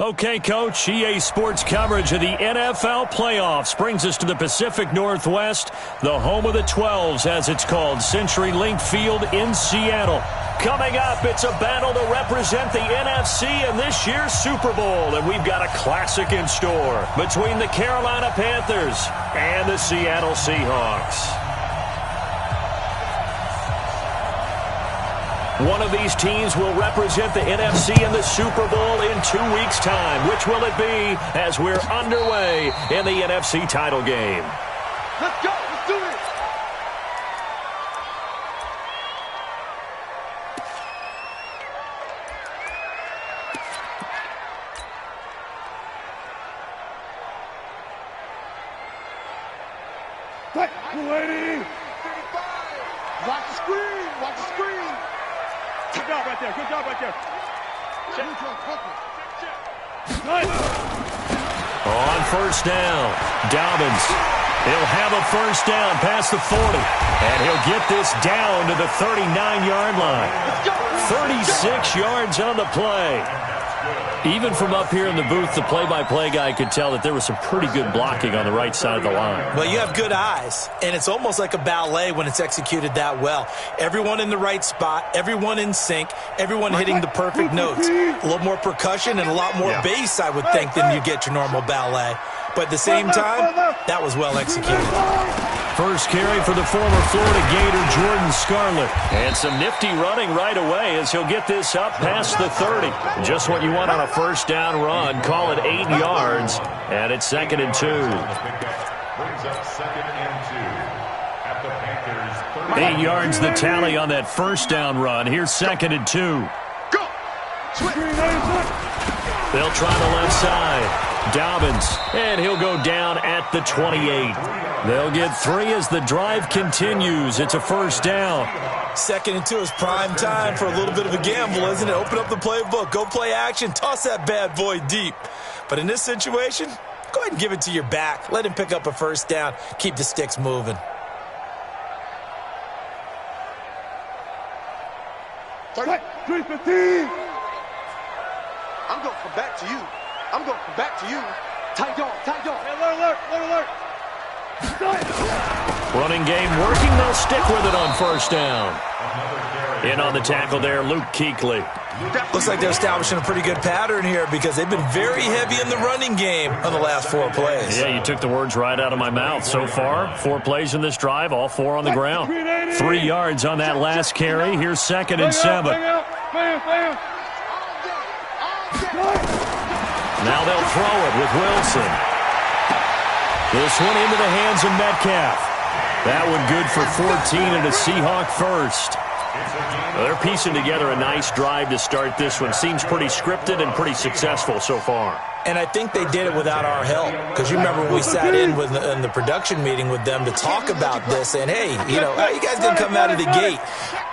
Okay, Coach, EA Sports coverage of the NFL playoffs brings us to the Pacific Northwest, the home of the 12s, as it's called, CenturyLink Field in Seattle. Coming up, it's a battle to represent the NFC in this year's Super Bowl, and we've got a classic in store between the Carolina Panthers and the Seattle Seahawks. One of these teams will represent the NFC in the Super Bowl in 2 weeks' time. Which will it be as we're underway in the NFC title game? Let's go. Let's do it. Right, lady. Watch the screen. Watch the screen. Good job right there. Good job right there. On first down, Dobbins. He'll have a first down past the 40. And he'll get this down to the 39-yard line. 36 yards on the play. Even from up here in the booth, the play-by-play guy could tell that there was some pretty good blocking on the right side of the line. Well, you have good eyes, and it's almost like a ballet when it's executed that well. Everyone in the right spot, everyone in sync, everyone hitting the perfect notes. A little more percussion and a lot more bass, I would think, than you get your normal ballet. But at the same time, that was well executed. First carry for the former Florida Gator, Jordan Scarlett. And some nifty running right away as he'll get this up past the 30. Just what you want on a first down run. Call it 8 yards. And it's 2nd and 2. 8 yards the tally on that first down run. Here's 2nd and 2. They'll try the left side. Dobbins, and he'll go down at the 28. They'll get 3 as the drive continues. It's a first down. 2nd and 2 is prime time for a little bit of a gamble, isn't it? Open up the playbook, go play action, toss that bad boy deep. But in this situation, go ahead and give it to your back. Let him pick up a first down. Keep the sticks moving. Right, 315. I'm going to come back to you. I'm going to come back to you. Tight dog, tight dog. Alert, alert, alert. Running game working. They'll stick with it on first down. In on the tackle there, Luke Kuechly. Looks like they're establishing a pretty good pattern here because they've been very heavy in the running game on the last 4 plays. Yeah, you took the words right out of my mouth. So far, 4 plays in this drive, all 4 on the ground. 3 yards on that last carry. Here's 2nd and 7. Now they'll throw it with Wilson. This one into the hands of Metcalf. That one good for 14 and a Seahawk first. Well, they're piecing together a nice drive to start this one. Seems pretty scripted and pretty successful so far. And I think they did it without our help. Because you remember when we sat in the production meeting with them to talk about this, and hey, you know, you guys didn't come out of the gate.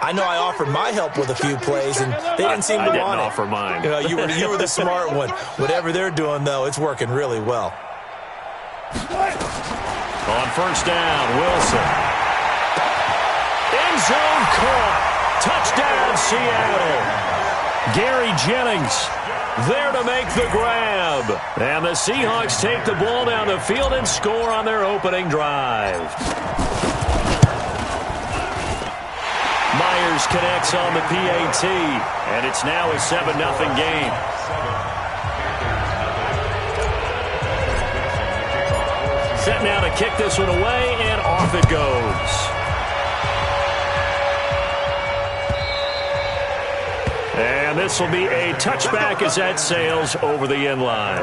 I know I offered my help with a few plays, and they didn't seem to want it. I didn't offer mine. You know, you were the smart one. Whatever they're doing, though, it's working really well. On first down, Wilson. End zone caught. Touchdown, Seattle. Gary Jennings there to make the grab. And the Seahawks take the ball down the field and score on their opening drive. Myers connects on the PAT, and it's now a 7-0 game. Set now to kick this one away, and off it goes. And this will be a touchback as that sails over the end line.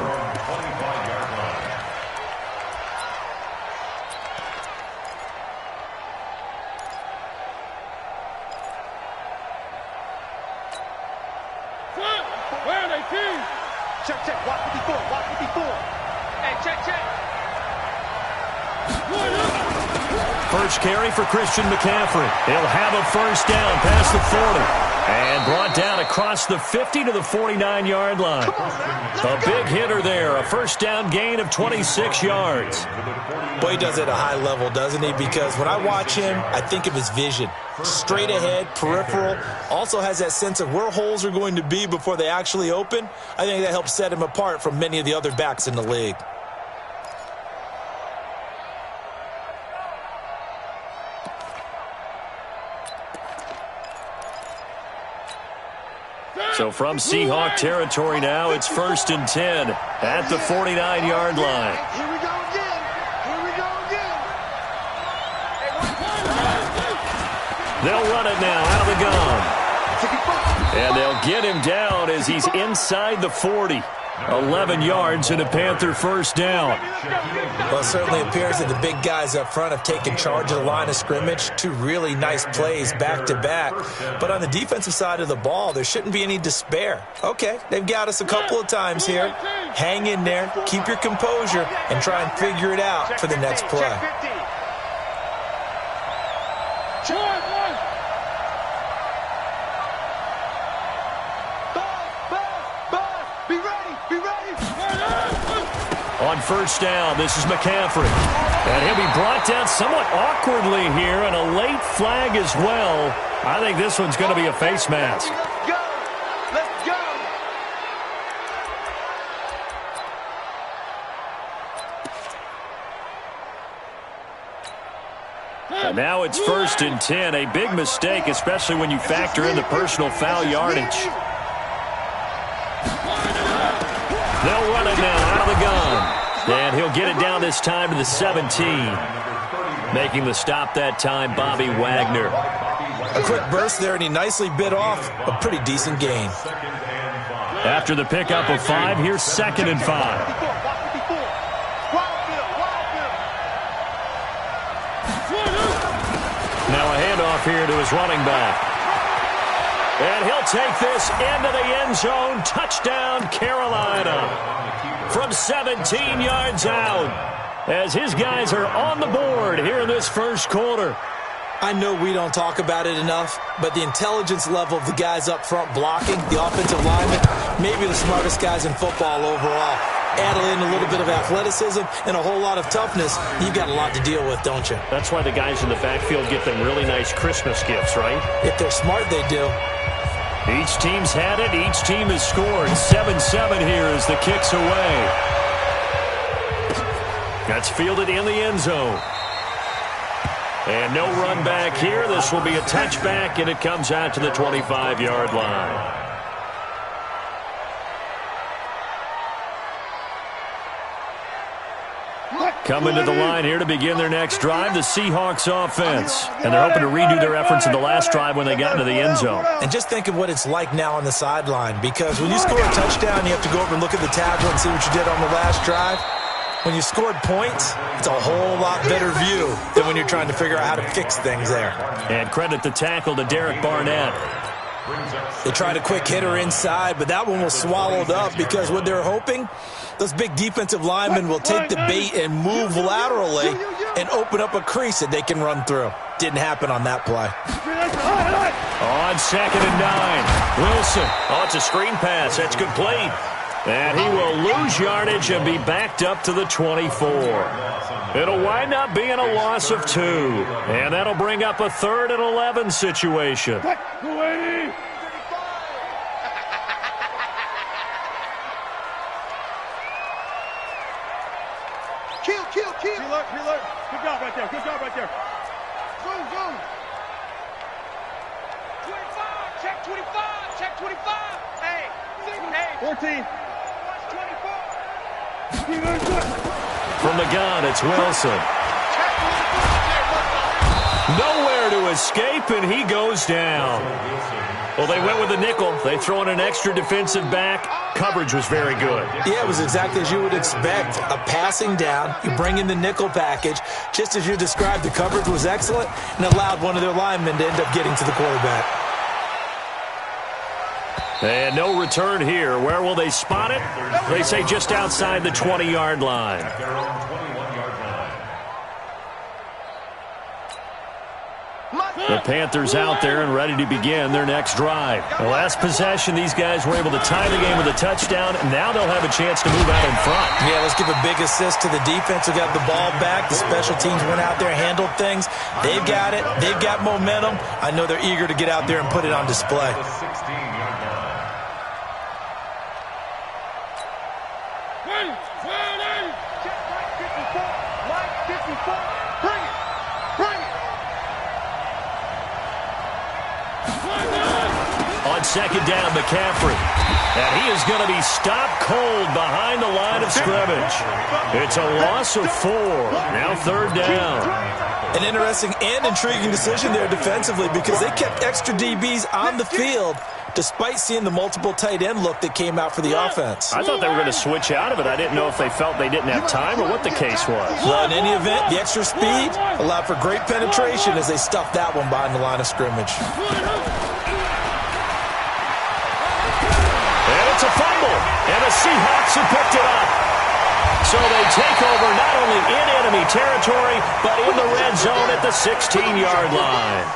Where are they, team? Check, check. Watch 54. Watch 54. Hey, check, check. First carry for Christian McCaffrey. He'll have a first down past the 40. And brought down across the 50 to the 49-yard line. A big hitter there, a first down gain of 26 yards. Boy, he does it at a high level, doesn't he? Because when I watch him, I think of his vision. Straight ahead, peripheral. Also has that sense of where holes are going to be before they actually open. I think that helps set him apart from many of the other backs in the league. So from Seahawk territory now, it's 1st and 10 at the 49-yard line. Here we go again. Here we go again. They'll run it now out of the gun. And they'll get him down as he's inside the 40. 11 yards and a Panther first down. Well, it certainly appears that the big guys up front have taken charge of the line of scrimmage. Two really nice plays back-to-back. But on the defensive side of the ball, there shouldn't be any despair. Okay, they've got us a couple of times here. Hang in there, keep your composure, and try and figure it out for the next play. On first down, this is McCaffrey. And he'll be brought down somewhat awkwardly here, and a late flag as well. I think this one's going to be a face mask. Let's go. And now it's 1st and 10. A big mistake, especially when you factor in the personal foul yardage. They'll run it now out of the gun. And he'll get it down this time to the 17. Making the stop that time, Bobby Wagner. A quick burst there, and he nicely bit off a pretty decent gain. After the pickup of 5, here's 2nd and 5. Now a handoff here to his running back. And he'll take this into the end zone. Touchdown, Carolina. From 17 yards out, as his guys are on the board here in this first quarter. I know we don't talk about it enough, but the intelligence level of the guys up front blocking, the offensive linemen, maybe the smartest guys in football overall. Add in a little bit of athleticism and a whole lot of toughness, you've got a lot to deal with, don't you? That's why the guys in the backfield get them really nice Christmas gifts, right? If they're smart, they do. Each team's had it. Each team has scored. 7-7 here as the kick's away. That's fielded in the end zone. And no run back here. This will be a touchback, and it comes out to the 25-yard line. Coming to the line here to begin their next drive, the Seahawks offense. And they're hoping to redo their efforts in the last drive when they got into the end zone. And just think of what it's like now on the sideline, because when you score a touchdown, you have to go over and look at the tablet and see what you did on the last drive. When you scored points, it's a whole lot better view than when you're trying to figure out how to fix things there. And credit the tackle to Derek Barnett. They tried a quick hitter inside, but that one was swallowed up because what they're hoping, those big defensive linemen will take the bait and move laterally and open up a crease that they can run through. Didn't happen on that play. On 2nd and 9, Wilson. Oh, it's a screen pass. That's complete. And he will lose yardage and be backed up to the 24. It'll wind up being a loss of 2. And that'll bring up a 3rd and 11 situation. Kill. Preload. Good job right there. Zoom. 25. Check 25. Hey. 14. From the gun, it's Wilson. Nowhere to escape, and he goes down. Well, they went with the nickel. They throw in an extra defensive back. Coverage was very good. Yeah, it was exactly as you would expect. A passing down. You bring in the nickel package. Just as you described, the coverage was excellent and allowed one of their linemen to end up getting to the quarterback. And no return here. Where will they spot it? They say just outside the 20-yard line. The Panthers out there and ready to begin their next drive. The last possession, these guys were able to tie the game with a touchdown, and now they'll have a chance to move out in front. Yeah, let's give a big assist to the defense who got the ball back. The special teams went out there, handled things. They've got it. They've got momentum. I know they're eager to get out there and put it on display. On second down, McCaffrey. And he is going to be stopped cold behind the line of scrimmage. It's a loss of 4. Now third down. An interesting and intriguing decision there defensively because they kept extra DBs on the field despite seeing the multiple tight end look that came out for the offense. I thought they were going to switch out of it. I didn't know if they felt they didn't have time or what the case was. Well, in any event, the extra speed allowed for great penetration as they stuffed that one behind the line of scrimmage. And it's a fumble, and the Seahawks have picked it up. So they take over not only in enemy territory, but in the red zone at the 16-yard line.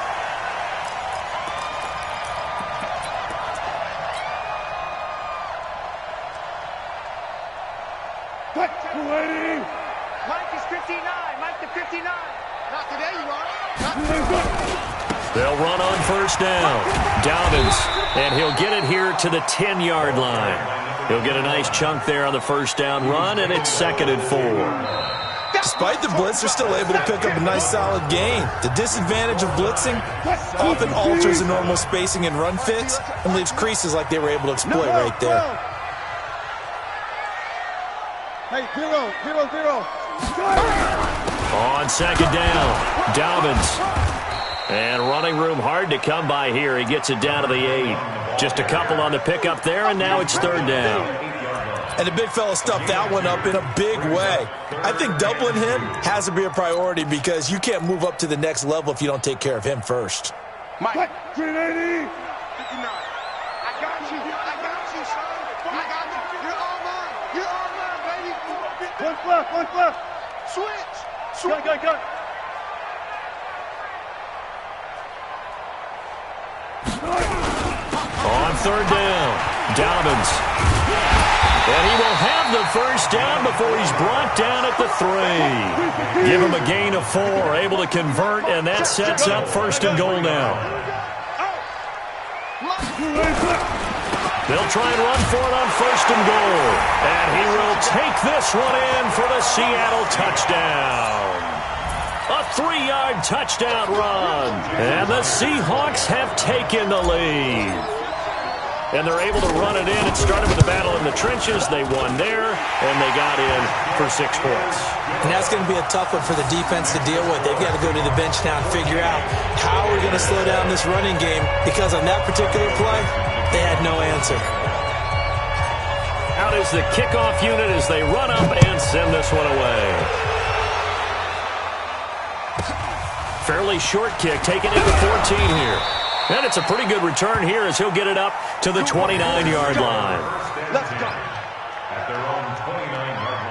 Mike is 59. Mike to 59. Not today, you are. They'll run on first down. Dobbins, and he'll get it here to the 10-yard line. He'll get a nice chunk there on the first down run, and it's 2nd and 4. Despite the blitz, they're still able to pick up a nice solid gain. The disadvantage of blitzing often alters the normal spacing and run fits and leaves creases like they were able to exploit right there. Hey, 0-0-0. On second down, Dobbins. And running room hard to come by here. He gets it down to the 8. Just a couple on the pickup there, and now it's third down. And the big fella stuffed that one up in a big way. I think doubling him has to be a priority because you can't move up to the next level if you don't take care of him first. Mike, 380. 59. I got you, son. I got you. You're all mine. You're all mine, baby. One left. Switch. Go. On third down, Dobbins. And he will have the first down before he's brought down at the 3. Give him a gain of 4, able to convert, and that sets up 1st and goal now. They'll try and run for it on 1st and goal. And he will take this one in for the Seattle touchdown. A 3-yard touchdown run. And the Seahawks have taken the lead. And they're able to run it in. It started with a battle in the trenches. They won there, and they got in for 6 points. And that's going to be a tough one for the defense to deal with. They've got to go to the bench now and figure out how we're going to slow down this running game because on that particular play, they had no answer. Out is the kickoff unit as they run up and send this one away. Fairly short kick, taking it to 14 here. And it's a pretty good return here as he'll get it up to the 29-yard line. Let's go. At their own 29-yard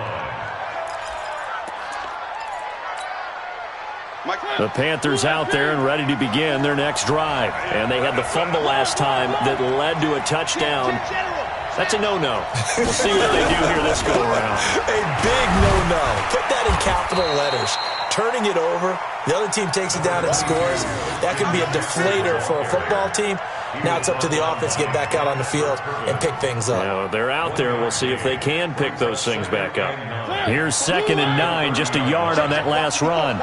line. The Panthers out there and ready to begin their next drive. And they had the fumble last time that led to a touchdown. That's a no-no. We'll see what they do here this go-around. A big no-no. Put that in capital letters. Turning it over, the other team takes it down and scores. That can be a deflator for a football team. Now it's up to the offense to get back out on the field and pick things up. Now, they're out there. We'll see if they can pick those things back up. Here's 2nd and 9, just a yard on that last run.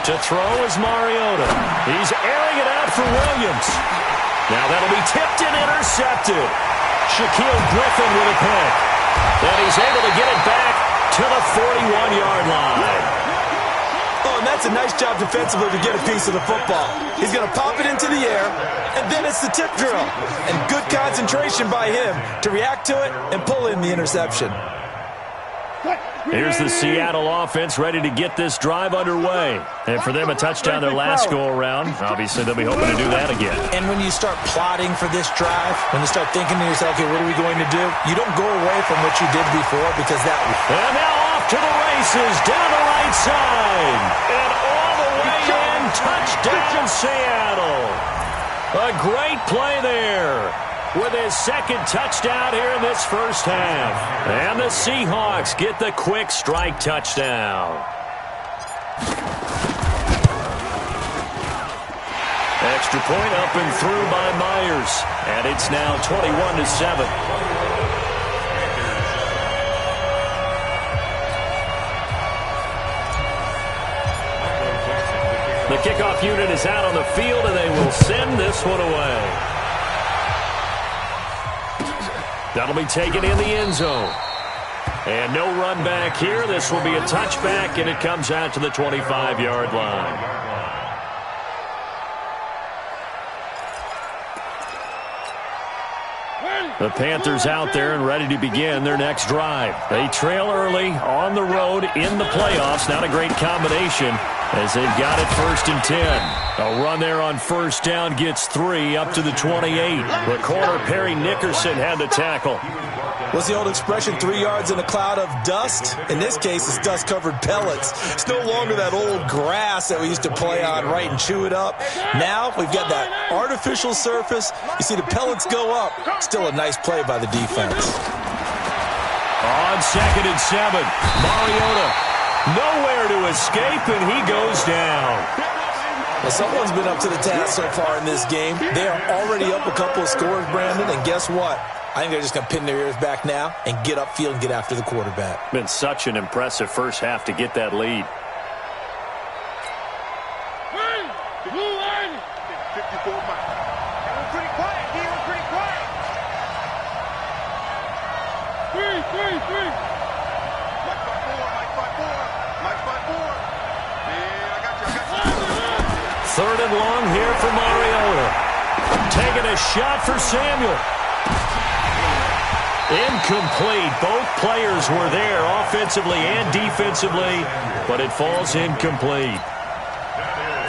To throw is Mariota. He's airing it out for Williams. Now that'll be tipped and intercepted. Shaquille Griffin with a pick. And he's able to get it back to the 41-yard line. Oh, and that's a nice job defensively to get a piece of the football. He's going to pop it into the air, and then it's the tip drill. And good concentration by him to react to it and pull in the interception. Here's the Seattle offense ready to get this drive underway. And for them, a touchdown their last go-around. Obviously, they'll be hoping to do that again. And when you start plotting for this drive, when you start thinking to yourself, okay, what are we going to do? You don't go away from what you did before because that... And now off to the races, down the right side. And all the way in, touchdown Seattle. A great play there with his second touchdown here in this first half. And the Seahawks get the quick strike touchdown. Extra point up and through by Myers. And it's now 21-7. The kickoff unit is out on the field, and they will send this one away. That'll be taken in the end zone. And no run back here. This will be a touchback, and it comes out to the 25-yard line. The Panthers out there and ready to begin their next drive. They trail early on the road in the playoffs. Not a great combination as they've got it 1st and 10. A run there on first down gets 3 up to the 28. The corner, Perry Nickerson, had the tackle. What's the old expression, 3 yards in a cloud of dust? In this case, it's dust-covered pellets. It's no longer that old grass that we used to play on, right, and chew it up. Now we've got that artificial surface. You see the pellets go up. Still a nice play by the defense. On 2nd and 7, Mariota nowhere to escape, and he goes down. Well, someone's been up to the task so far in this game. They are already up a couple of scores, Brandon, and guess what? I think they're just going to pin their ears back now and get upfield and get after the quarterback. Been such an impressive first half to get that lead. 54 miles. They were pretty quiet. He was pretty quiet. 3. Mike by 4. Man, I got you. 3rd and long here for Mariota. Taking a shot for Samuel. Incomplete. Both players were there offensively and defensively, but it falls incomplete.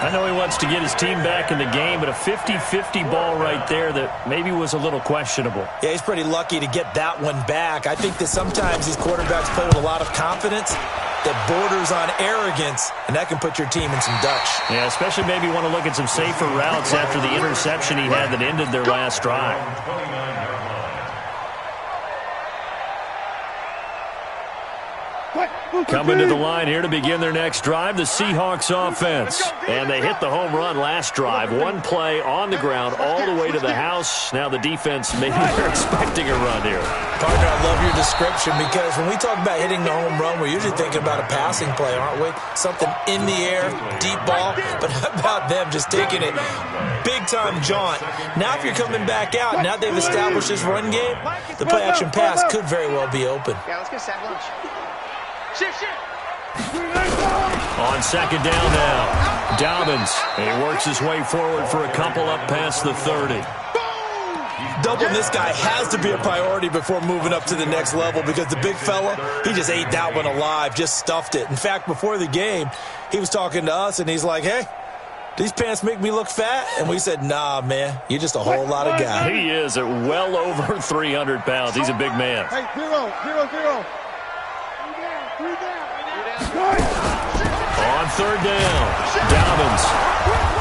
I know he wants to get his team back in the game, but a 50-50 ball right there that maybe was a little questionable. Yeah, he's pretty lucky to get that one back. I think that sometimes these quarterbacks play with a lot of confidence that borders on arrogance, and that can put your team in some Dutch. Yeah, especially maybe want to look at some safer routes after the interception he had that ended their last drive. Coming to the line here to begin their next drive, the Seahawks offense. And they hit the home run last drive. One play on the ground all the way to the house. Now the defense, maybe they're expecting a run here. Partner, I love your description because when we talk about hitting the home run, we're usually thinking about a passing play, aren't we? Something in the air, deep ball. But how about them just taking it big-time jaunt? Now if you're coming back out, now they've established this run game, the play-action pass could very well be open. Yeah, let's get sack lunch. Shit. On 2nd down now, Dobbins. He works his way forward for a couple up past the 30. Doubling this guy has to be a priority before moving up to the next level because the big fella, he just ate that one alive, just stuffed it. In fact, before the game, he was talking to us, and he's like, hey, these pants make me look fat? And we said, nah, man, you're just a whole lot of guy. He is at well over 300 pounds. He's a big man. Hey, 0. On 3rd down, Dobbins.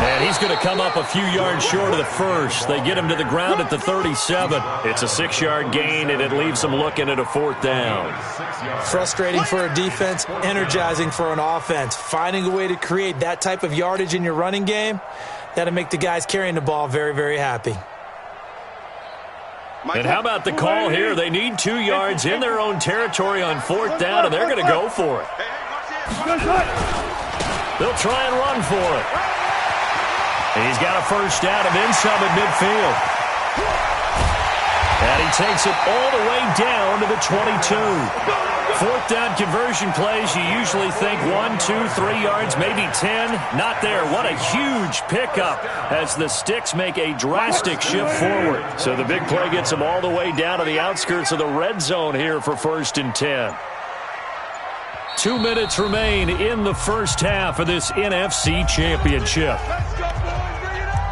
And he's going to come up a few yards short of the first. They get him to the ground at the 37. It's a 6-yard gain, and it leaves them looking at a 4th down. Frustrating for a defense, energizing for an offense. Finding a way to create that type of yardage in your running game, that'll make the guys carrying the ball very, very happy. And how about the call here? They need 2 yards in their own territory on 4th down, and they're going to go for it. They'll try and run for it. And he's got a first down and then some at midfield. And he takes it all the way down to the 22. 4th down conversion plays, you usually think 1, 2, 3 yards, maybe 10. Not there. What a huge pickup as the Sticks make a drastic shift forward. So the big play gets them all the way down to the outskirts of the red zone here for 1st and 10. 2 minutes remain in the first half of this NFC Championship. Let's go, boys. Bring it on.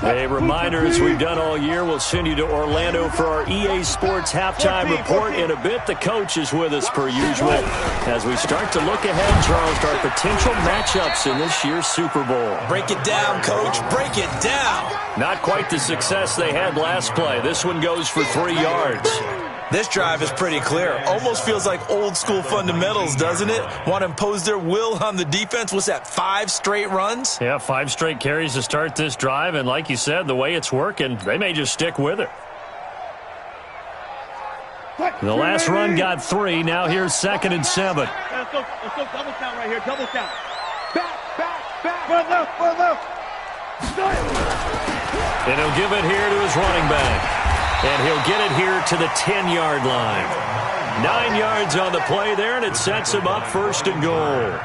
A reminder, as we've done all year, we'll send you to Orlando for our EA Sports halftime report. In a bit, the coach is with us per usual as we start to look ahead, Charles, to our potential matchups in this year's Super Bowl. Break it down, Coach. Break it down. Not quite the success they had last play. This one goes for 3 yards. This drive is pretty clear. Almost feels like old school fundamentals, doesn't it? Want to impose their will on the defense. What's that, 5 straight runs? Yeah, 5 straight carries to start this drive, and like you said, the way it's working, they may just stick with it. The last run got 3. Now here's 2nd and 7. Let's go double count right here. Double count. Back. Run left. And he'll give it here to his running back. And he'll get it here to the 10-yard line. 9 yards on the play there, and it sets him up 1st and goal.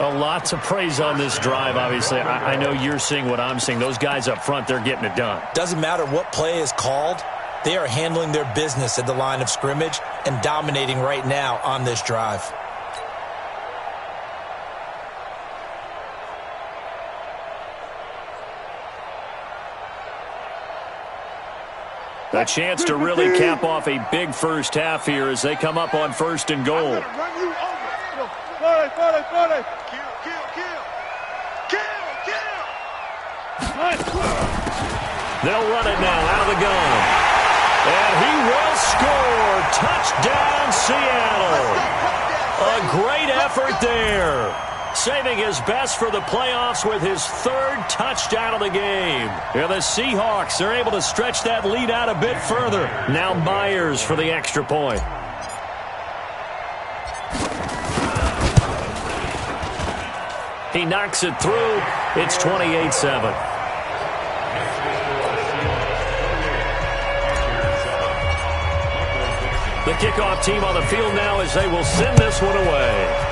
A lot to praise on this drive, obviously. I know you're seeing what I'm seeing. Those guys up front, they're getting it done. Doesn't matter what play is called. They are handling their business at the line of scrimmage and dominating right now on this drive. A chance to really cap off a big first half here as they come up on 1st and goal. Run you over. Kill. They'll run it now out of the gun. And he will score. Touchdown, Seattle. A great effort there. Saving his best for the playoffs with his 3rd touchdown of the game. Yeah, the Seahawks are able to stretch that lead out a bit further. Now Myers for the extra point. He knocks it through. It's 28-7. The kickoff team on the field now as they will send this one away.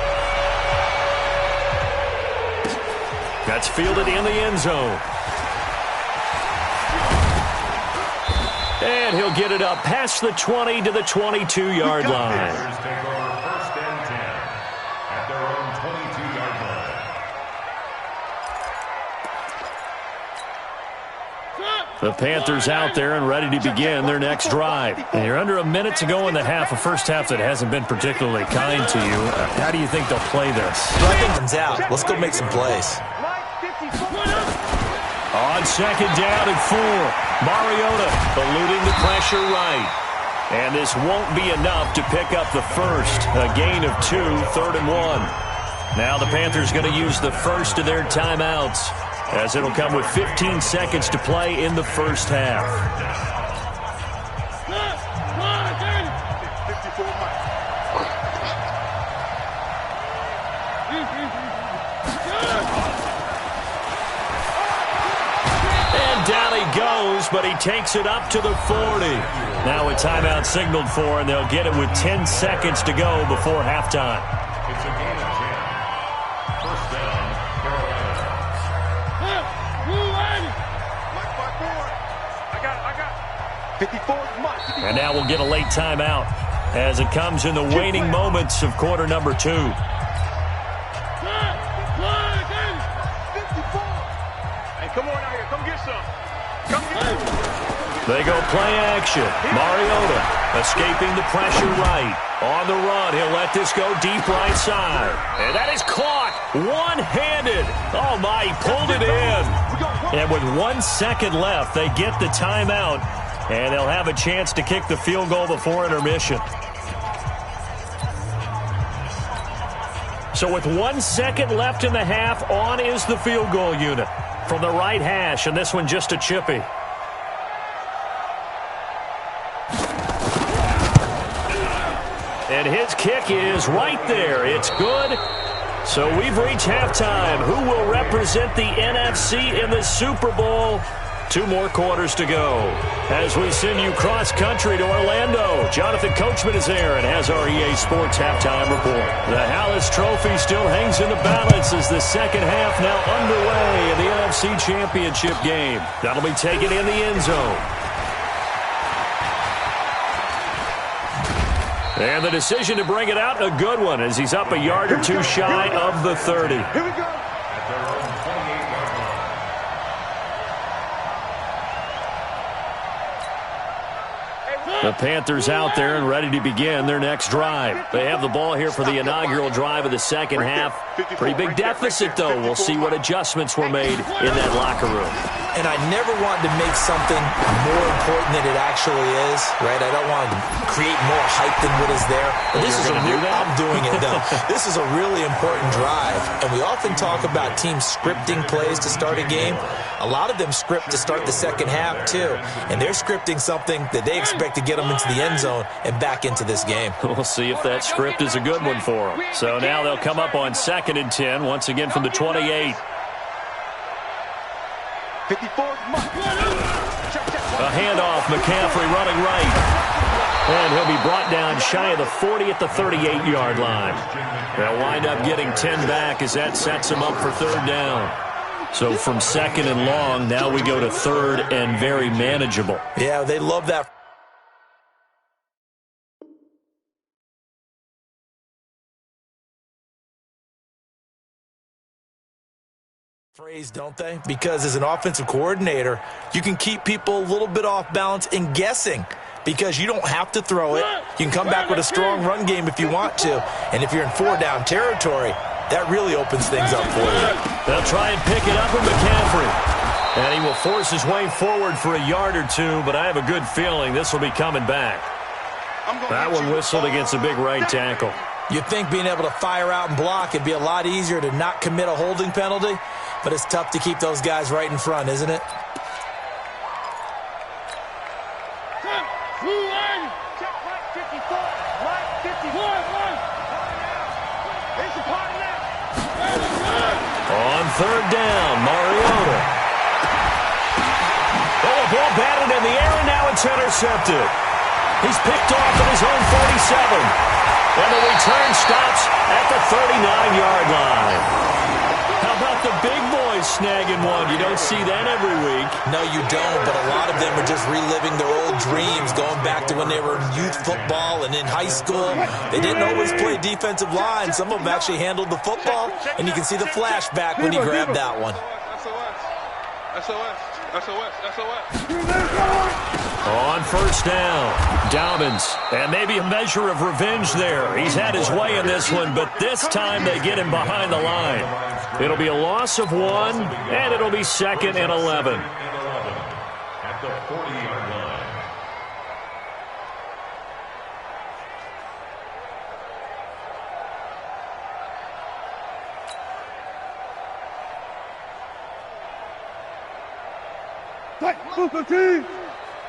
That's fielded in the end zone. And he'll get it up past the 20 to the 22-yard line. Take over 1st and 10 at their own 22-yard line. The Panthers out there and ready to begin their next drive. And you're under a minute to go in the half, a first half that hasn't been particularly kind to you. How do you think they'll play this? Striking's out. Let's go make some plays. On 2nd down and 4, Mariota eluding the pressure right. And this won't be enough to pick up the first. A gain of 2, 3rd and 1. Now the Panthers going to use the first of their timeouts, as it'll come with 15 seconds to play in the first half. And down he goes, but he takes it up to the 40. Now a timeout signaled for, and they'll get it with 10 seconds to go before halftime. It's a gain of 10. 1st down, Carolina. I got it. 54 is mine. And now we'll get a late timeout as it comes in the waning moments of quarter number 2. 54. Hey, come on out here. Come get some. They go play action. Mariota escaping the pressure right. On the run, he'll let this go deep right side. And that is caught one-handed. Oh, my, he pulled it in. And with 1 second left, they get the timeout. And they'll have a chance to kick the field goal before intermission. So with 1 second left in the half, on is the field goal unit from the right hash, and this one just a chippy. And his kick is right there. It's good. So we've reached halftime. Who will represent the NFC in the Super Bowl? 2 more quarters to go. As we send you cross-country to Orlando, Jonathan Coachman is there and has our EA Sports halftime report. The Hallis Trophy still hangs in the balance as the second half now underway in the NFC Championship game. That'll be taken in the end zone. And the decision to bring it out, a good one, as he's up a yard or 2 shy of the 30. Here we go. The Panthers out there and ready to begin their next drive. They have the ball here for the inaugural drive of the second half. Pretty big deficit, though. We'll see what adjustments were made in that locker room. And I never want to make something more important than it actually is, right? I don't want to create more hype than what is there. But this is I'm doing it, though. This is a really important drive, and we often talk about teams scripting plays to start a game. A lot of them script to start the second half, too, and they're scripting something that they expect to get them into the end zone and back into this game. We'll see if that script is a good one for them. So now they'll come up on 2nd and 10, once again from the 28. 54. A handoff, McCaffrey running right. And he'll be brought down shy of the 40 at the 38-yard line. They'll wind up getting 10 back as that sets them up for 3rd down. So from 2nd and long, now we go to 3rd and very manageable. Yeah, they love that. Phrase, don't they? Because as an offensive coordinator, you can keep people a little bit off balance and guessing because you don't have to throw it. You can come back with a strong run game if you want to. And if you're in 4-down territory, that really opens things up for you. They'll try and pick it up with McCaffrey. And he will force his way forward for a yard or 2, but I have a good feeling this will be coming back. That one whistled against a big right tackle. You'd think being able to fire out and block it'd be a lot easier to not commit a holding penalty, but it's tough to keep those guys right in front, isn't it? On 3rd down, Mariota. Oh, a ball batted in the air, and now it's intercepted. He's picked off at his own 47. And the return stops at the 39-yard line. How about the big boys snagging one? You don't see that every week. No, you don't, but a lot of them are just reliving their old dreams, going back to when they were in youth football and in high school. They didn't always play defensive line. Some of them actually handled the football, and you can see the flashback when he grabbed that one. On 1st down, Dobbins, and maybe a measure of revenge there. He's had his way in this one, but this time they get him behind the line. It'll be a loss of 1, and it'll be 2nd and 11. At the 40-yard line.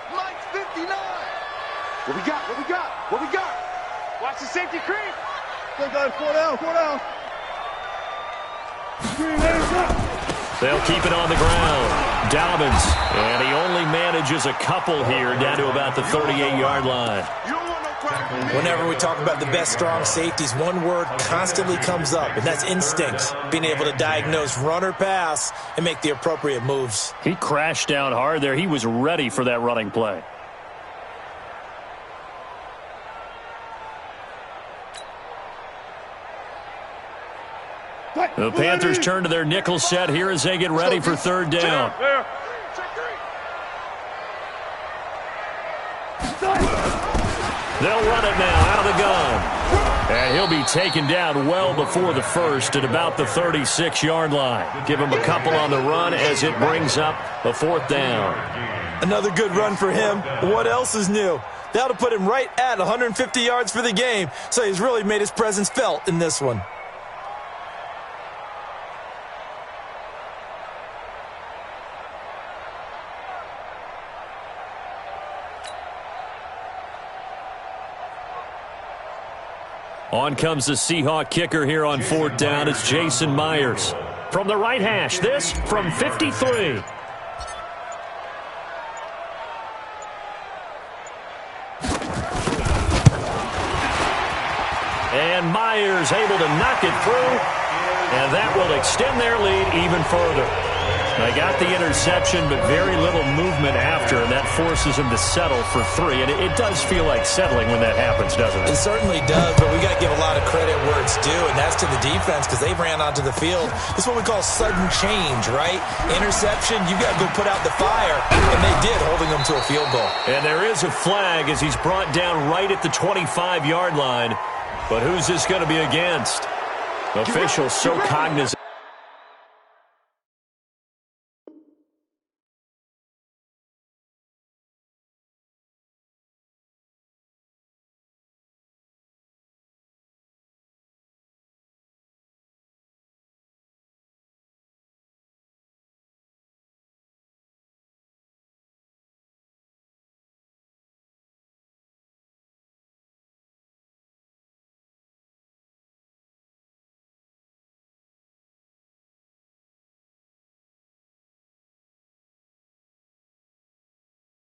Mike's 59. What we got? What we got? What we got? Watch the safety creep. Still got 4 down, 4 down. They'll keep it on the ground. Dobbins, and he only manages a couple here down to about the 38-yard line. Whenever we talk about the best strong safeties, one word constantly comes up, and that's instincts. Being able to diagnose run or pass and make the appropriate moves. He crashed down hard there. He was ready for that running play. The Panthers turn to their nickel set here as they get ready for 3rd down. They'll run it now out of the gun. And he'll be taken down well before the 1st at about the 36-yard line. Give him a couple on the run as it brings up the 4th down. Another good run for him. What else is new? That'll put him right at 150 yards for the game, so he's really made his presence felt in this one. On comes the Seahawk kicker here on 4th down. It's Jason Myers. From the right hash, this from 53. fires, able to knock it through, and that will extend their lead even further. They got the interception, but very little movement after, and that forces them to settle for 3. And it does feel like settling when that happens, doesn't it? It certainly does, but we got to give a lot of credit where it's due, and that's to the defense because they ran onto the field. This is what we call sudden change, right? Interception, you got to go put out the fire, and they did, holding them to a field goal. And there is a flag as he's brought down right at the 25-yard line. But who's this going to be against? Officials so cognizant.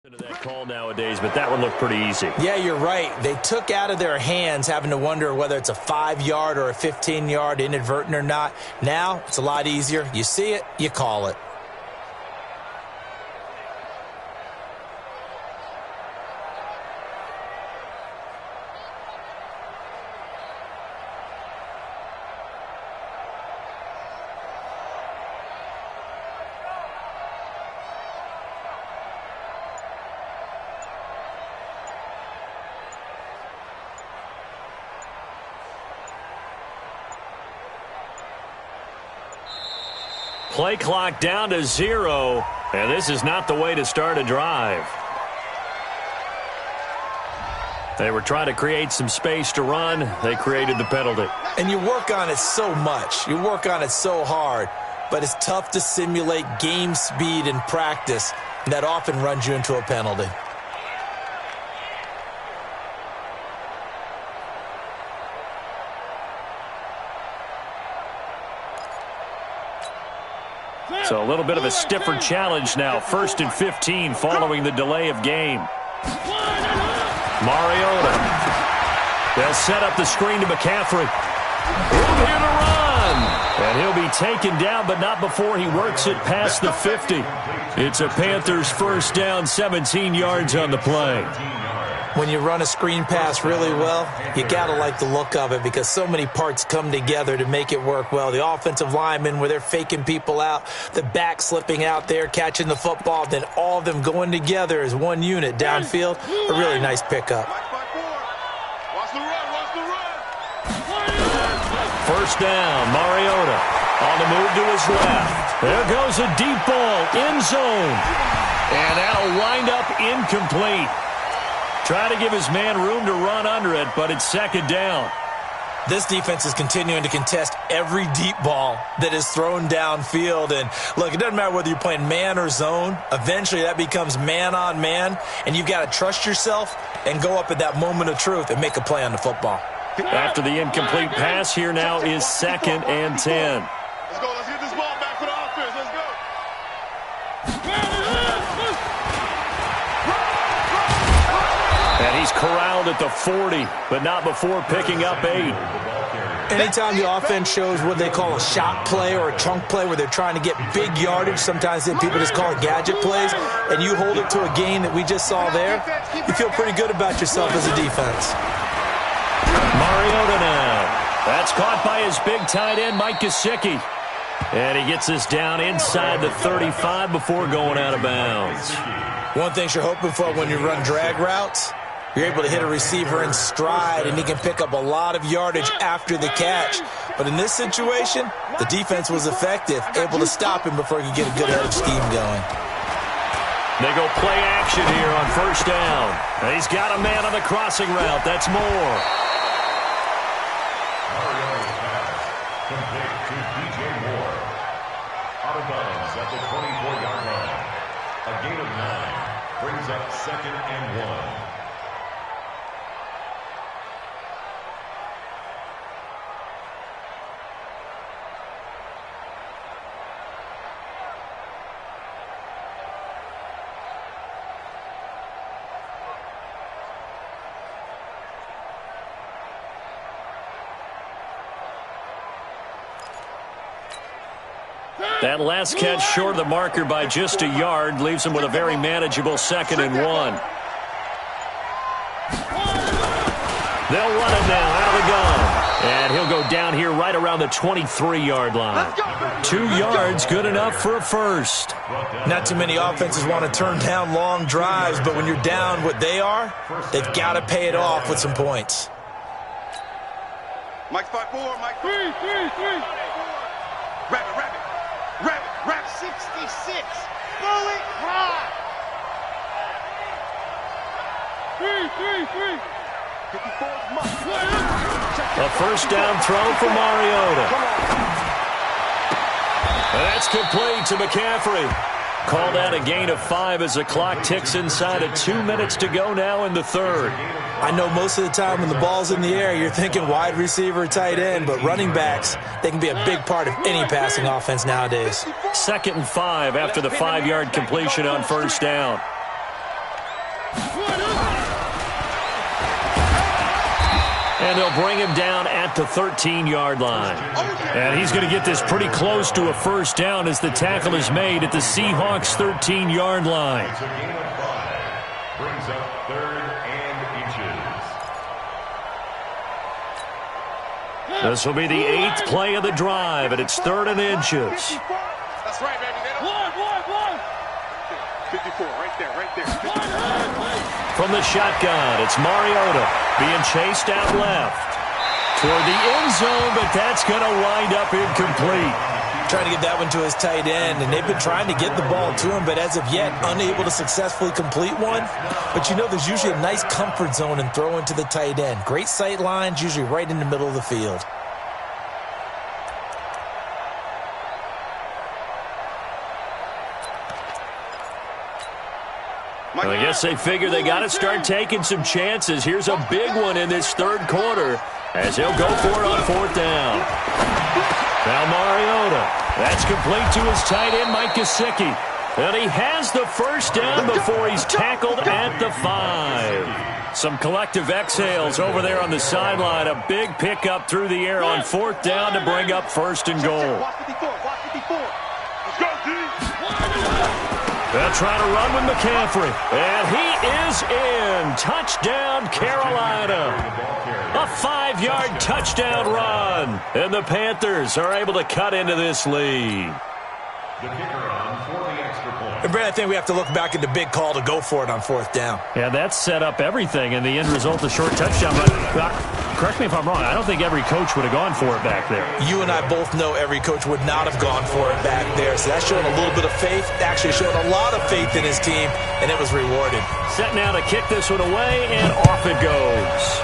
Into that call nowadays, but that would look pretty easy. Yeah, you're right. They took out of their hands having to wonder whether it's a 5-yard or a 15-yard inadvertent or not. Now, it's a lot easier. You see it, you call it. Play clock down to 0, and this is not the way to start a drive. They were trying to create some space to run. They created the penalty. And you work on it so much. You work on it so hard. But it's tough to simulate game speed in practice. And that often runs you into a penalty. So a little bit of a stiffer challenge now. 1st and 15 following the delay of game. Mariota. They'll set up the screen to McCaffrey. Room here to run. And he'll be taken down, but not before he works it past the 50. It's a Panthers first down, 17 yards on the play. When you run a screen pass really well, you got to like the look of it because so many parts come together to make it work well. The offensive linemen, where they're faking people out, the back slipping out there, catching the football, then all of them going together as one unit downfield. A really nice pickup. First down, Mariota on the move to his left. There goes a deep ball, end zone. And that'll wind up incomplete. Try to give his man room to run under it, but it's 2nd down. This defense is continuing to contest every deep ball that is thrown downfield. And, look, it doesn't matter whether you're playing man or zone. Eventually, that becomes man-on-man, and you've got to trust yourself and go up at that moment of truth and make a play on the football. After the incomplete pass, here now is 2nd and 10. Let's go. Let's get this ball back for the offense. Let's go. And he's corralled at the 40, but not before picking up 8. Anytime the offense shows what they call a shot play or a chunk play where they're trying to get big yardage, sometimes people just call it gadget plays, and you hold it to a gain that we just saw there, you feel pretty good about yourself as a defense. Mariota now. That's caught by his big tight end, Mike Gesicki. And he gets this down inside the 35 before going out of bounds. One thing you're hoping for when you run drag routes, you're able to hit a receiver in stride, and he can pick up a lot of yardage after the catch. But in this situation, the defense was effective, able to stop him before he could get a good head of steam going. They go play action here on first down. And he's got a man on the crossing route. That's Moore. Complete to DJ Moore. Out of bounds at the 24-yard line. A gain of 9 brings up 2nd and 1. That last catch short of the marker by just a yard leaves him with a very manageable 2nd and 1. They'll run it now out of the gun. And he'll go down here right around the 23-yard line. 2 yards, good enough for a first. Not too many offenses want to turn down long drives, but when you're down what they are, they've got to pay it off with some points. Mike 5-4, Mike 3. Rabbit, 66. Bullet high. 3. A first down throw for Mariota. That's complete to McCaffrey. Called out a gain of 5 as the clock ticks inside of 2 minutes to go now in the third. I know most of the time when the ball's in the air, you're thinking wide receiver, tight end, but running backs, they can be a big part of any passing offense nowadays. 2nd and 5 after the 5-yard completion on first down. And they'll bring him down at the 13-yard line. And he's going to get this pretty close to a first down as the tackle is made at the Seahawks' 13-yard line. It's a gain of 5. Brings up 3rd and inches. This will be the 8th play of the drive, and it's 3rd and inches. That's right, baby. 54, right there. From the shotgun, it's Mariota being chased out left toward the end zone, but that's going to wind up incomplete. Trying to get that one to his tight end, and they've been trying to get the ball to him, but as of yet, unable to successfully complete one. But you know there's usually a nice comfort zone in throwing to the tight end. Great sight lines, usually right in the middle of the field. Well, I guess they figure they got to start taking some chances. Here's a big one in this third quarter as he'll go for it on 4th down. Now Mariota. That's complete to his tight end, Mike Gesicki. And he has the first down before he's tackled at the 5. Some collective exhales over there on the sideline. A big pickup through the air on 4th down to bring up 1st and goal. They'll try to run with McCaffrey. And he is in. Touchdown, Carolina. A 5-yard touchdown run. And the Panthers are able to cut into this lead. The kicker on for the extra point. And Brad, I think we have to look back at the big call to go for it on 4th down. Yeah, that set up everything, and the end result, a short touchdown. But correct me if I'm wrong, I don't think every coach would have gone for it back there. You and I both know every coach would not have gone for it back there. So that's showing a little bit of faith, actually showing a lot of faith in his team, and it was rewarded. Set now to kick this one away, and off it goes.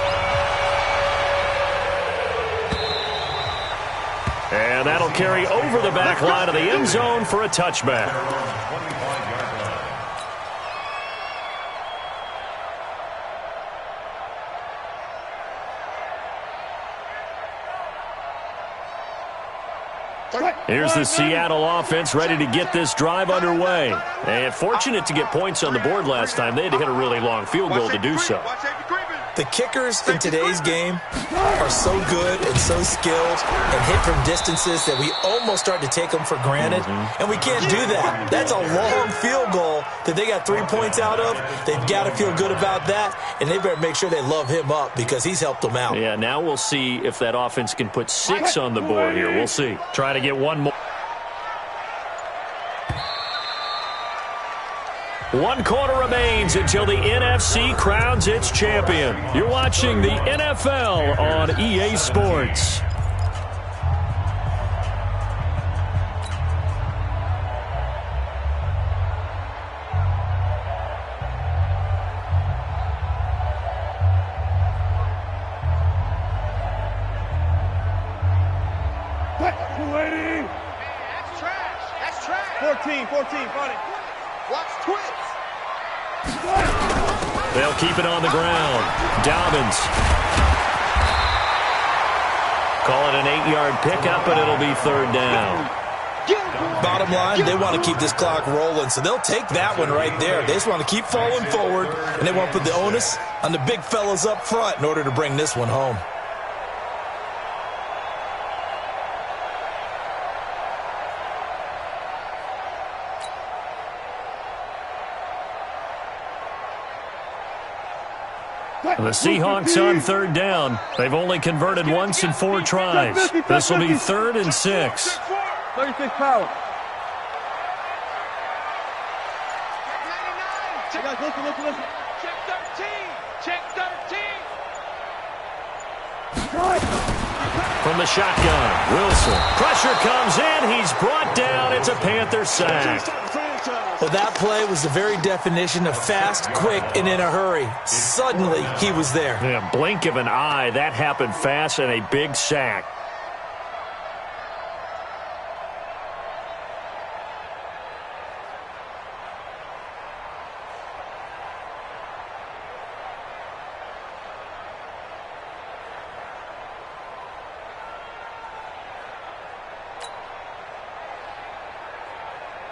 And that'll carry over the back line of the end zone for a touchback. 25-yard line. Here's the Seattle offense ready to get this drive underway. And fortunate to get points on the board last time. They had to hit a really long field goal to do so. The kickers in today's game are so good and so skilled and hit from distances that we almost start to take them for granted. And we can't do that. That's a long field goal that they got 3 points out of. They've got to feel good about that, and they better make sure they love him up because he's helped them out. Yeah, now we'll see if that offense can put 6 on the board here. We'll see. Try to get one more. 1 quarter remains until the NFC crowns its champion. You're watching the NFL on EA Sports. That's trash. That's trash. 14, buddy. Watch twits. They'll keep it on the ground. Dobbins. Call it an 8-yard pickup, and it'll be 3rd down. Bottom line, they want to keep this clock rolling, so they'll take that one right there. They just want to keep falling forward, and they want to put the onus on the big fellas up front in order to bring this one home. The Seahawks on third down. They've only converted once in 4 tries. This will be 3rd and 6. 36 power. Guys, listen. Check 13. Check 13. From the shotgun, Wilson. Pressure comes in. He's brought down. It's a Panther sack. Well, that play was the very definition of fast, quick, and in a hurry. Suddenly, he was there. Yeah, blink of an eye. That happened fast and a big sack.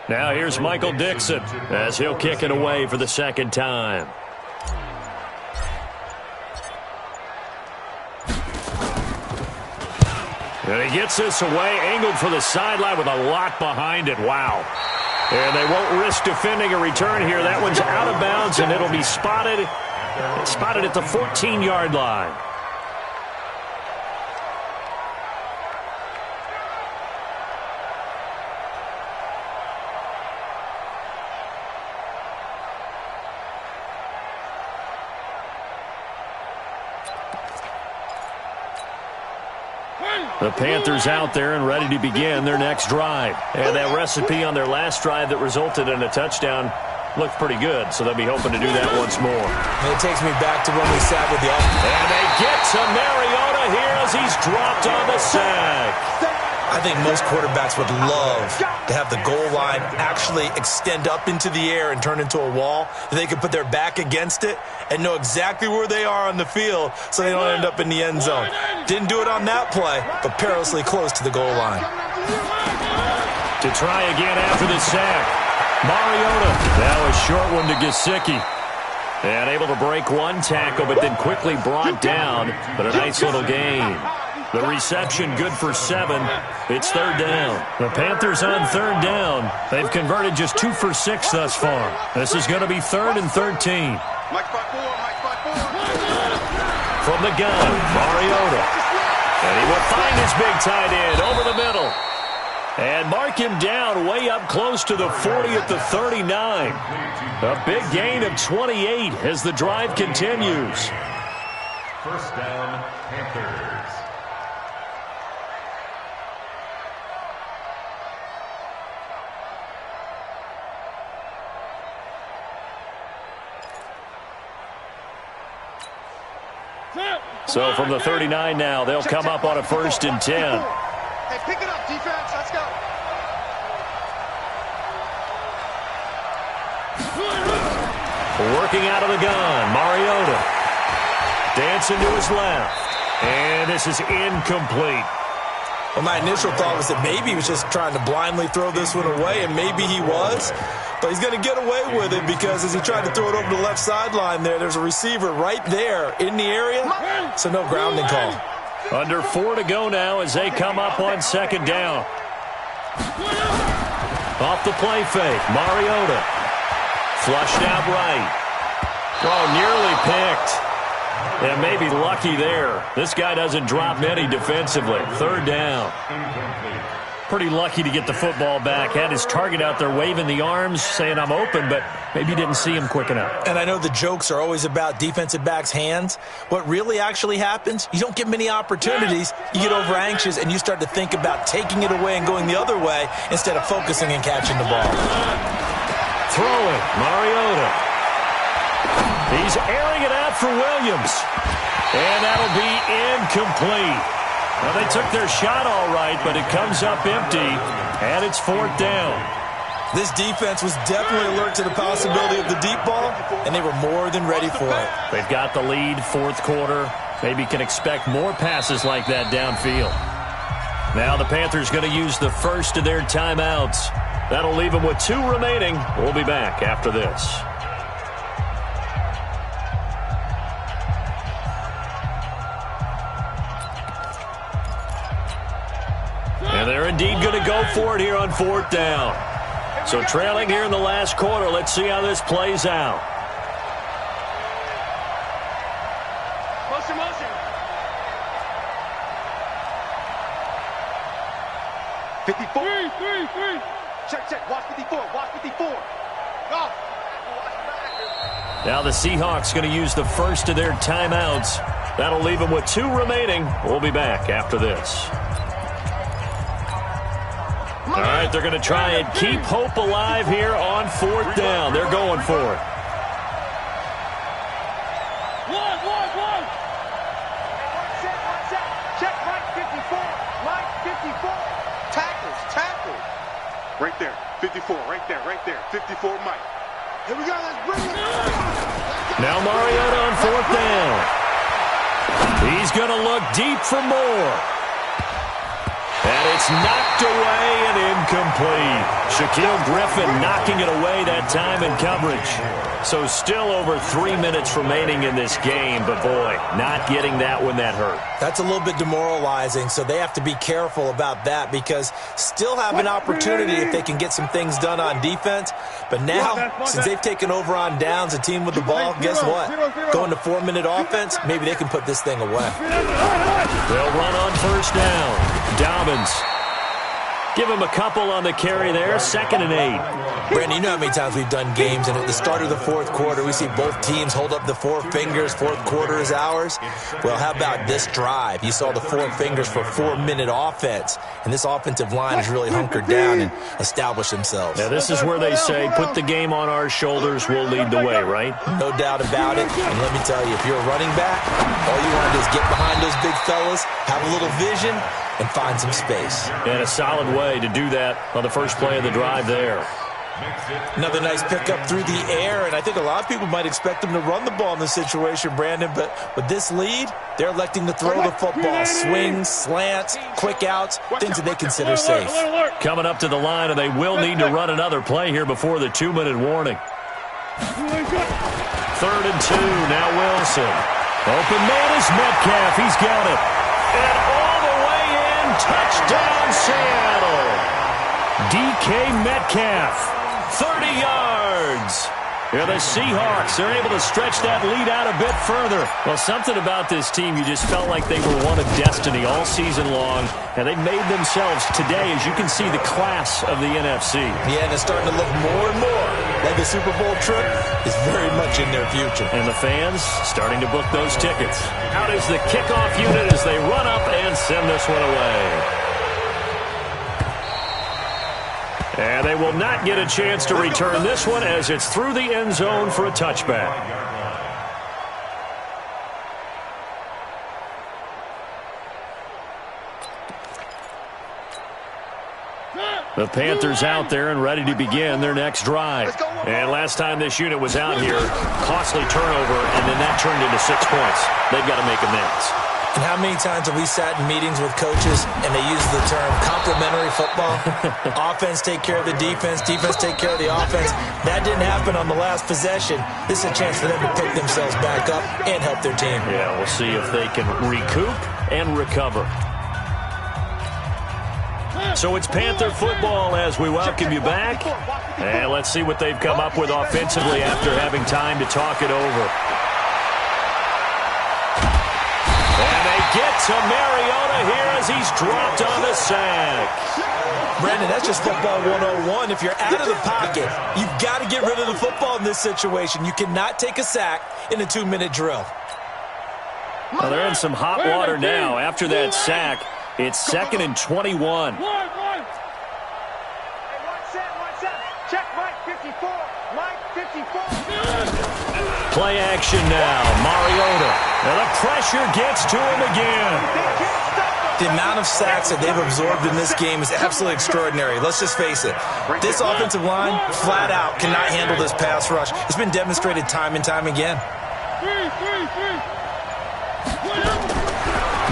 Now here's Michael Dixon as he'll kick it away for the 2nd time. And he gets this away, angled for the sideline with a lot behind it. Wow. And they won't risk defending a return here. That one's out of bounds, and it'll be spotted at the 14-yard line. The Panthers out there and ready to begin their next drive. And that recipe on their last drive that resulted in a touchdown looked pretty good, so they'll be hoping to do that once more. And it takes me back to when we sat with the offense. And they get to Mariota here as he's dropped on the sack. I think most quarterbacks would love to have the goal line actually extend up into the air and turn into a wall. They could put their back against it and know exactly where they are on the field so they don't end up in the end zone. Didn't do it on that play, but perilously close to the goal line. To try again after the sack. Mariota. Now a short one to Gesicki. And able to break one tackle, but then quickly brought down. But a nice little gain. The reception good for 7. It's 3rd down. The Panthers on 3rd down. They've converted just 2 for 6 thus far. This is going to be 3rd and 13. From the gun, Mariota. And he will find his big tight end over the middle. And mark him down way up close to the 40 at the 39. A big gain of 28 as the drive continues. 1st down, Panthers. So from the 39 now, they'll come up on a 1st and 10. Hey, pick it up, defense. Let's go. Working out of the gun, Mariota. Dancing to his left. And this is incomplete. Well, my initial thought was that maybe he was just trying to blindly throw this one away, and maybe he was. But he's going to get away with it because as he tried to throw it over the left sideline there's a receiver right there in the area, so no grounding call. Under 4 to go now as they come up on 2nd down. Off the play fake, Mariota. Flushed out right. Oh, nearly picked. And maybe lucky there. This guy doesn't drop many defensively. 3rd down. Pretty lucky to get the football back. Had his target out there waving the arms, saying I'm open, but maybe didn't see him quick enough. And I know the jokes are always about defensive backs' hands. What really actually happens, you don't get many opportunities. You get over anxious and you start to think about taking it away and going the other way instead of focusing and catching the ball. Throwing, Mariota. He's airing it out for Williams. And that'll be incomplete. Well, they took their shot all right, but it comes up empty, and it's 4th down. This defense was definitely alert to the possibility of the deep ball, and they were more than ready for it. They've got the lead, 4th quarter. Maybe can expect more passes like that downfield. Now the Panthers going to use the first of their timeouts. That'll leave them with 2 remaining. We'll be back after this. And they're indeed going to go for it here on 4th down. So trailing here in the last quarter, let's see how this plays out. 54. Check, check. Watch 54. Watch 54. Go. Now the Seahawks going to use the first of their timeouts. That'll leave them with 2 remaining. We'll be back after this. All right, they're going to try and keep hope alive here on 4th down. They're going for it. One. Set. Check Mike 54. Mike 54. Tackles. Right there. 54. Right there. 54 Mike. Here we go. Let's bring it. Now Mariota on 4th down. He's going to look deep for more. And it's knocked away and incomplete. Shaquille Griffin knocking it away that time in coverage. So still over 3 minutes remaining in this game, but boy, not getting that when that hurt. That's a little bit demoralizing, so they have to be careful about that because still have an opportunity if they can get some things done on defense. But now, since they've taken over on downs, a team with the ball, guess what? Going to 4-minute offense, maybe they can put this thing away. They'll run on 1st down. Dobbins. Give him a couple on the carry there. 2nd and 8. Brandon, you know how many times we've done games, and at the start of the 4th quarter, we see both teams hold up the 4 fingers. 4th quarter is ours. Well, how about this drive? You saw the 4 fingers for 4-minute offense, and this offensive line has really hunkered down and established themselves. Now, this is where they say, put the game on our shoulders, we'll lead the way, right? No doubt about it. And let me tell you, if you're a running back, all you want to do is get behind those big fellas, have a little vision, and find some space. And a solid way to do that on the first play of the drive there. Another nice pickup through the air, and I think a lot of people might expect them to run the ball in this situation, Brandon, but with this lead, they're electing to throw the football. Swings, slants, quick outs, things that they consider safe. Coming up to the line, and they will need to run another play here before the 2-minute warning. 3rd and 2, now Wilson. Open man is Metcalf, he's got it. And all the way in, touchdown Seattle. DK Metcalf. 30 yards. Yeah, the Seahawks are able to stretch that lead out a bit further. Well, something about this team, you just felt like they were one of destiny all season long, and they made themselves today, as you can see, the class of the NFC. Yeah, and it's starting to look more and more like the Super Bowl trip is very much in their future. And the fans starting to book those tickets. Out is the kickoff unit as they run up and send this one away. And they will not get a chance to return this one as it's through the end zone for a touchback. The Panthers out there and ready to begin their next drive. And last time this unit was out here, costly turnover, and then that turned into 6 points. They've got to make amends. And how many times have we sat in meetings with coaches and they use the term complementary football? Offense take care of the defense, defense take care of the offense. That didn't happen on the last possession. This is a chance for them to pick themselves back up and help their team. Yeah, we'll see if they can recoup and recover. So it's Panther football as we welcome you back. And let's see what they've come up with offensively after having time to talk it over. Get to Mariota here as he's dropped on the sack. Brandon, that's just football 101. If you're out of the pocket, you've got to get rid of the football in this situation. You cannot take a sack in a 2-minute drill. Well, they're in some hot water now. After that sack, it's 2nd and 21. Check Mike 54. Mike 54. Play action now. Mariota. And the pressure gets to him again. The amount of sacks that they've absorbed in this game is absolutely extraordinary. Let's just face it. This offensive line, flat out, cannot handle this pass rush. It's been demonstrated time and time again.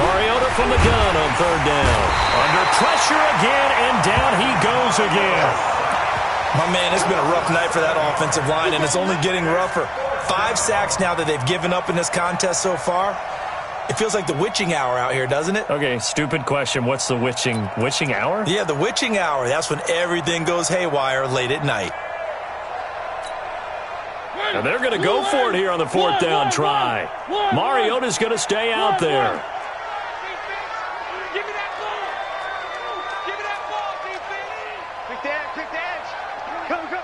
Mariota from the gun on 3rd down. Under pressure again, and down he goes again. My man, it's been a rough night for that offensive line, and it's only getting rougher. 5 sacks now that they've given up in this contest so far. It feels like the witching hour out here, doesn't it? Okay, stupid question. What's the witching hour? Yeah, the witching hour. That's when everything goes haywire late at night. And they're going to go for it here on the 4th down try. Mariota's going to stay out there. Give me that ball. Give me that ball. Go, go.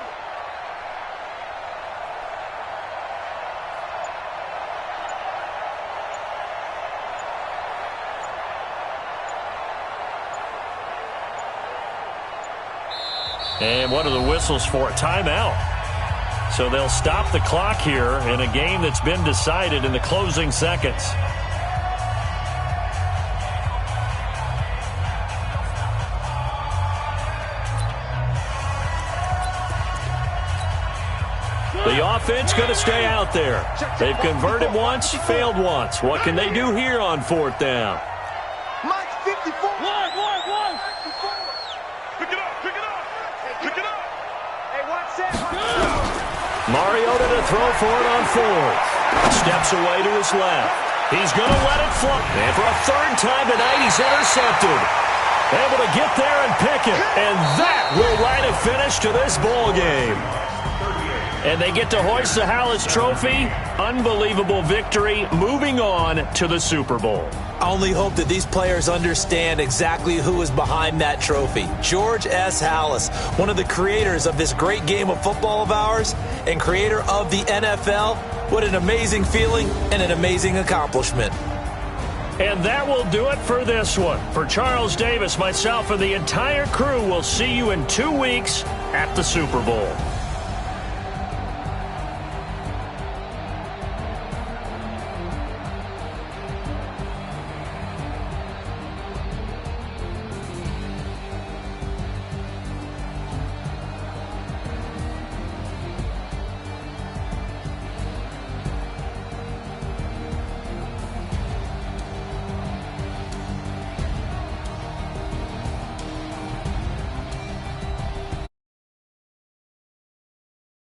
And what are the whistles for? Timeout. So they'll stop the clock here in a game that's been decided in the closing seconds. The offense going to stay out there. They've converted once, failed once. What can they do here on fourth down? Mike's 54. One. Pick it up. Hey, watch that. Mariota to throw for it on fourth. Steps away to his left. He's going to let it fly. And for a third time tonight, he's intercepted. Able to get there and pick it. And that will write a finish to this ball game. And they get to hoist the Hallis Trophy. Unbelievable victory. Moving on to the Super Bowl. I only hope that these players understand exactly who is behind that trophy. George S. Hallis, one of the creators of this great game of football of ours and creator of the NFL. What an amazing feeling and an amazing accomplishment. And that will do it for this one. For Charles Davis, myself, and the entire crew, we'll see you in 2 weeks at the Super Bowl.